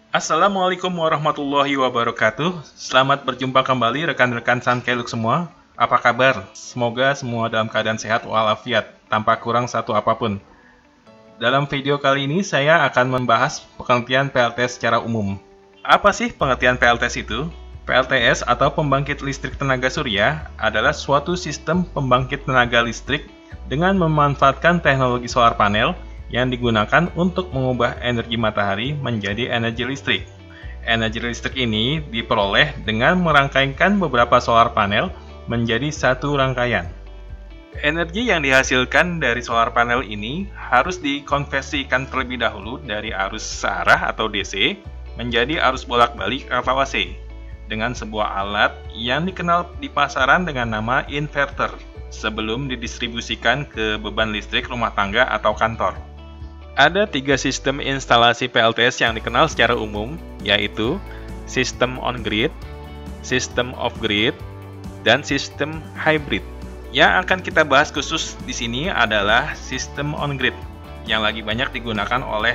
Assalamualaikum warahmatullahi wabarakatuh. Selamat berjumpa kembali rekan-rekan Sankeluk semua. Apa kabar? Semoga semua dalam keadaan sehat walafiat, tanpa kurang satu apapun. Dalam video kali ini saya akan membahas pengertian PLTS secara umum. Apa sih pengertian PLTS itu? PLTS atau pembangkit listrik tenaga surya adalah suatu sistem pembangkit tenaga listrik dengan memanfaatkan teknologi solar panel yang digunakan untuk mengubah energi matahari menjadi energi listrik. Energi listrik ini diperoleh dengan merangkaikan beberapa solar panel menjadi satu rangkaian. Energi yang dihasilkan dari solar panel ini harus dikonversikan terlebih dahulu dari arus searah atau DC menjadi arus bolak-balik atau AC dengan sebuah alat yang dikenal di pasaran dengan nama inverter sebelum didistribusikan ke beban listrik rumah tangga atau kantor. Ada 3 sistem instalasi PLTS yang dikenal secara umum, yaitu sistem on-grid, sistem off-grid, dan sistem hybrid. Yang akan kita bahas khusus di sini adalah sistem on-grid, yang lagi banyak digunakan oleh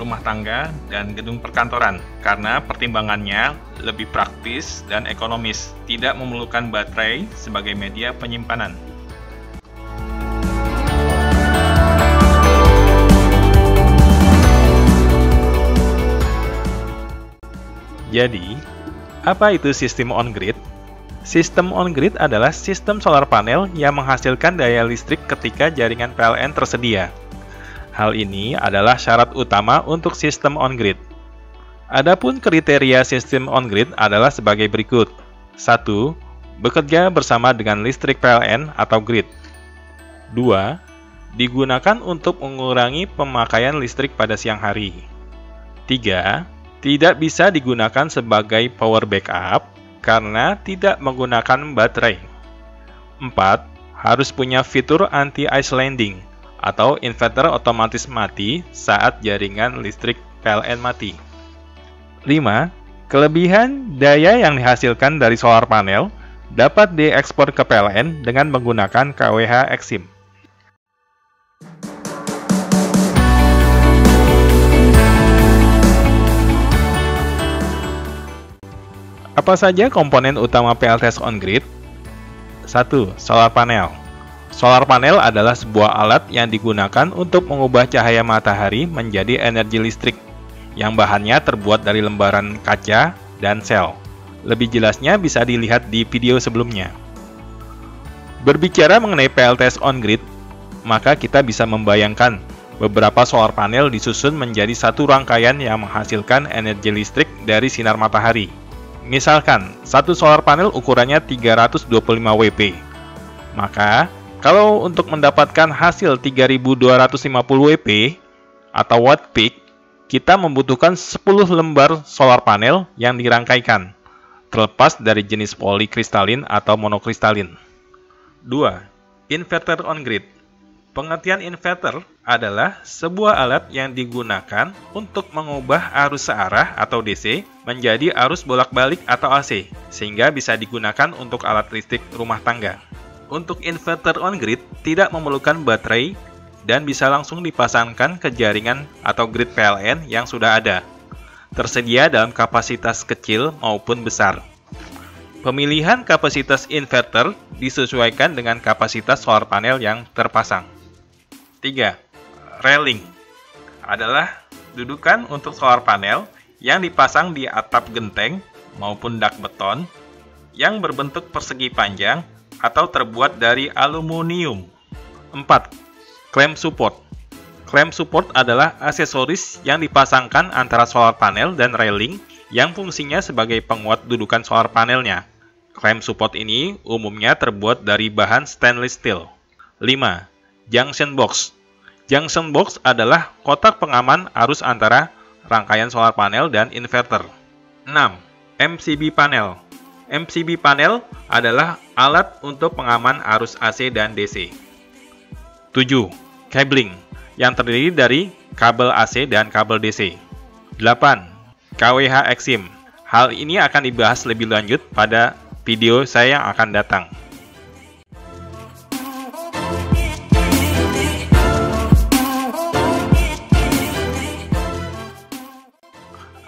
rumah tangga dan gedung perkantoran, karena pertimbangannya lebih praktis dan ekonomis, tidak memerlukan baterai sebagai media penyimpanan. Jadi, apa itu sistem on-grid? Sistem on-grid adalah sistem solar panel yang menghasilkan daya listrik ketika jaringan PLN tersedia. Hal ini adalah syarat utama untuk sistem on-grid. Adapun kriteria sistem on-grid adalah sebagai berikut. 1. Bekerja bersama dengan listrik PLN atau grid. 2. Digunakan untuk mengurangi pemakaian listrik pada siang hari. 3. Tidak bisa digunakan sebagai power backup karena tidak menggunakan baterai. 4. Harus punya fitur anti-ice landing atau inverter otomatis mati saat jaringan listrik PLN mati. 5. Kelebihan daya yang dihasilkan dari solar panel dapat diekspor ke PLN dengan menggunakan KWH Exim. Apa saja komponen utama PLTS on-grid? 1. Solar panel. Solar panel adalah sebuah alat yang digunakan untuk mengubah cahaya matahari menjadi energi listrik, yang bahannya terbuat dari lembaran kaca dan sel. Lebih jelasnya bisa dilihat di video sebelumnya. Berbicara mengenai PLTS on-grid, maka kita bisa membayangkan beberapa solar panel disusun menjadi satu rangkaian yang menghasilkan energi listrik dari sinar matahari. Misalkan, satu solar panel ukurannya 325 WP. Maka, kalau untuk mendapatkan hasil 3250 WP atau watt peak, kita membutuhkan 10 lembar solar panel yang dirangkaikan, terlepas dari jenis polikristalin atau monokristalin. 2. Inverter on-grid. Pengertian inverter adalah sebuah alat yang digunakan untuk mengubah arus searah atau DC menjadi arus bolak-balik atau AC, sehingga bisa digunakan untuk alat listrik rumah tangga. Untuk inverter on-grid tidak memerlukan baterai dan bisa langsung dipasangkan ke jaringan atau grid PLN yang sudah ada, tersedia dalam kapasitas kecil maupun besar. Pemilihan kapasitas inverter disesuaikan dengan kapasitas solar panel yang terpasang. 3. Railing adalah dudukan untuk solar panel yang dipasang di atap genteng maupun dak beton yang berbentuk persegi panjang atau terbuat dari aluminium. 4. Clamp support. Clamp support adalah aksesoris yang dipasangkan antara solar panel dan railing yang fungsinya sebagai penguat dudukan solar panelnya. Clamp support ini umumnya terbuat dari bahan stainless steel. 5. Junction box. Junction box adalah kotak pengaman arus antara rangkaian solar panel dan inverter. 6. MCB panel. MCB panel adalah alat untuk pengaman arus AC dan DC. 7. Cabling, yang terdiri dari kabel AC dan kabel DC. 8. KWH Exim. Hal ini akan dibahas lebih lanjut pada video saya yang akan datang.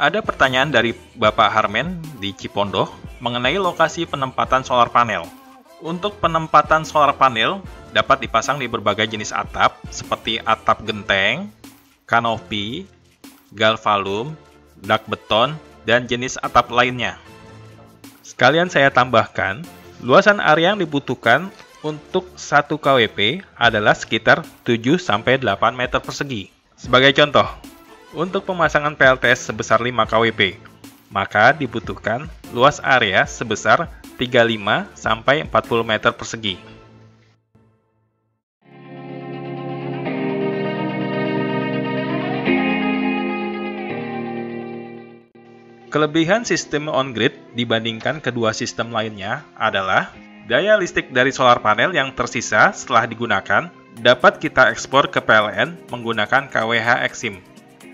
Ada pertanyaan dari Bapak Harmen di Cipondoh mengenai lokasi penempatan solar panel. Untuk penempatan solar panel dapat dipasang di berbagai jenis atap seperti atap genteng, kanopi, galvalum, dak beton, dan jenis atap lainnya. Sekalian saya tambahkan, luasan area yang dibutuhkan untuk 1 kWp adalah sekitar 7-8 meter persegi. Sebagai contoh, untuk pemasangan PLTS sebesar 5 kWp, maka dibutuhkan luas area sebesar 35-40 meter persegi. Kelebihan sistem on-grid dibandingkan kedua sistem lainnya adalah daya listrik dari solar panel yang tersisa setelah digunakan dapat kita ekspor ke PLN menggunakan KWH Exim.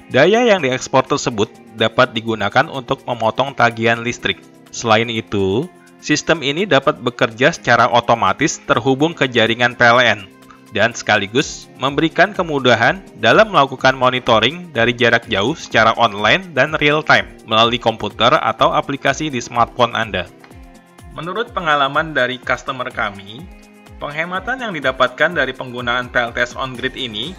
Daya yang diekspor tersebut dapat digunakan untuk memotong tagihan listrik. Selain itu, sistem ini dapat bekerja secara otomatis terhubung ke jaringan PLN dan sekaligus memberikan kemudahan dalam melakukan monitoring dari jarak jauh secara online dan real-time melalui komputer atau aplikasi di smartphone Anda. Menurut pengalaman dari customer kami, penghematan yang didapatkan dari penggunaan PLTS on-grid ini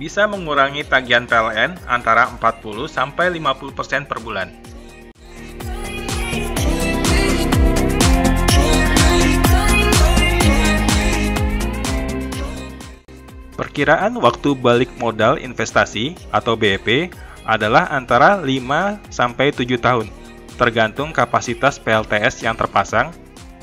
bisa mengurangi tagihan PLN antara 40-50% per bulan. Perkiraan waktu balik modal investasi atau BEP adalah antara 5-7 tahun, tergantung kapasitas PLTS yang terpasang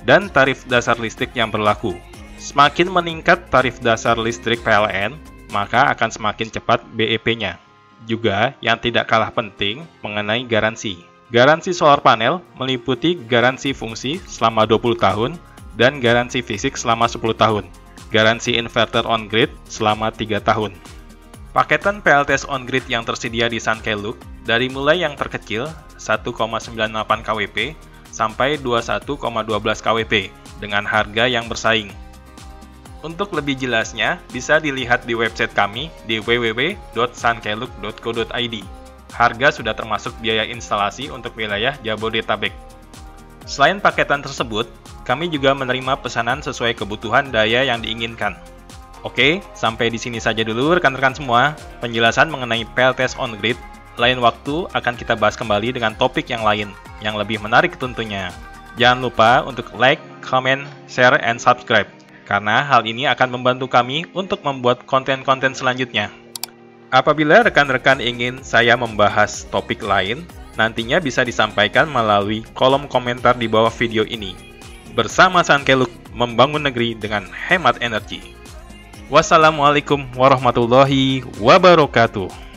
dan tarif dasar listrik yang berlaku. Semakin meningkat tarif dasar listrik PLN, maka akan semakin cepat BEP-nya. Juga yang tidak kalah penting mengenai garansi. Garansi solar panel meliputi garansi fungsi selama 20 tahun dan garansi fisik selama 10 tahun. Garansi inverter on-grid selama 3 tahun. Paketan PLTS on-grid yang tersedia di Sunkelook dari mulai yang terkecil 1,98 kWp sampai 21,12 kWp dengan harga yang bersaing. Untuk lebih jelasnya, bisa dilihat di website kami di www.sunkelook.co.id. Harga sudah termasuk biaya instalasi untuk wilayah Jabodetabek. Selain paketan tersebut, kami juga menerima pesanan sesuai kebutuhan daya yang diinginkan. Oke, sampai di sini saja dulu rekan-rekan semua. Penjelasan mengenai PLTS on-grid, lain waktu akan kita bahas kembali dengan topik yang lain, yang lebih menarik tentunya. Jangan lupa untuk like, comment, share, and subscribe, karena hal ini akan membantu kami untuk membuat konten-konten selanjutnya. Apabila rekan-rekan ingin saya membahas topik lain, nantinya bisa disampaikan melalui kolom komentar di bawah video ini. Bersama Sunkelook, membangun negeri dengan hemat energi. Wassalamualaikum warahmatullahi wabarakatuh.